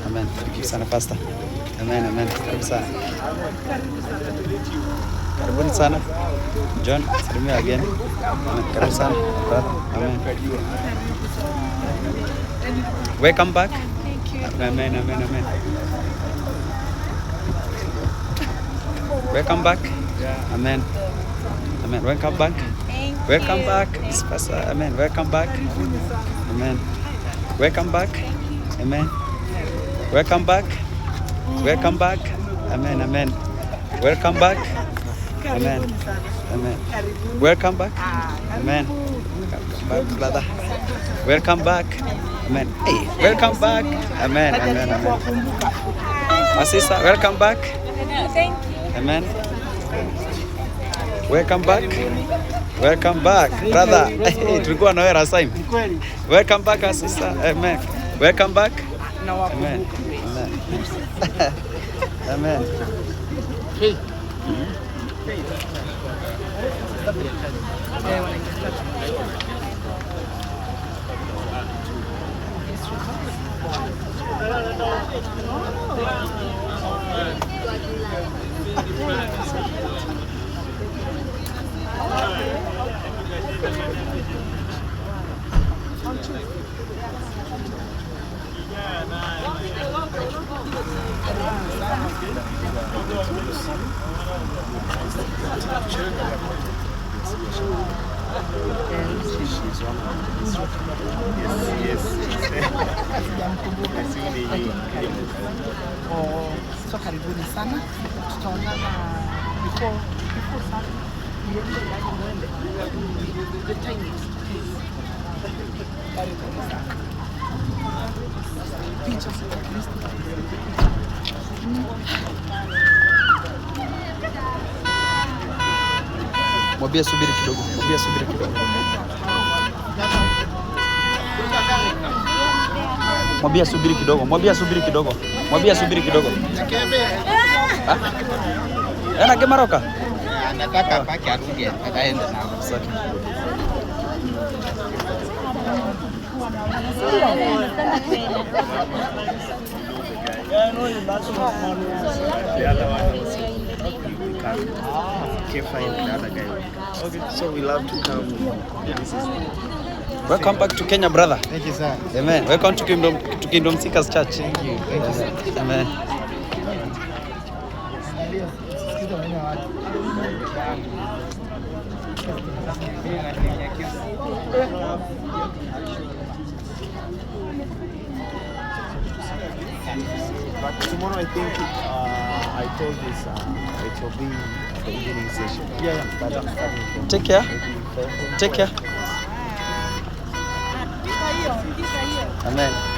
Amen. Karibu sana pastor. Amen, amen. Karibu sana. Karibuni sana. John, salimia again. Amen. Karibu sana. Brother. Amen. Welcome back. Thank you. Amen, amen, amen. Welcome back. Amen. Amen. Welcome back. Thank Welcome you. back. Pastor. Amen. Welcome back. Amen. Welcome back. Amen. Welcome back. Welcome back. Amen. Amen. Welcome back. Amen. Amen. Welcome back. Amen. Welcome back, brother. Welcome back. Amen. Hey, welcome back. Amen. Amen. Amen. My sister, welcome back. Thank you. Amen. Welcome back. Welcome back, brother. Hey, tulikuwa na wewe last time. Welcome back, sister. Amen. Welcome back. Amen. Amen. Amen. Hey. So karibuni sana, tutaonana before sana. The time is pictures of Kristo. Mwambie subiri kidogo. Mwambie subiri kidogo. Mwambie subiri kidogo. Mwambie subiri kidogo. Mwambie subiri kidogo. Ana Gemaroka? Anataka paki arudi ataenda nao. Asante. Okay, so we love to come. Welcome back to Kenya, brother. Thank you, sir. Amen. Welcome to Kingdom Seekers Church. Thank you. Thank you, sir. Amen. But tomorrow I think I told this it will be the evening session. Yeah. But I'm starting from Take care. Take care. Amen.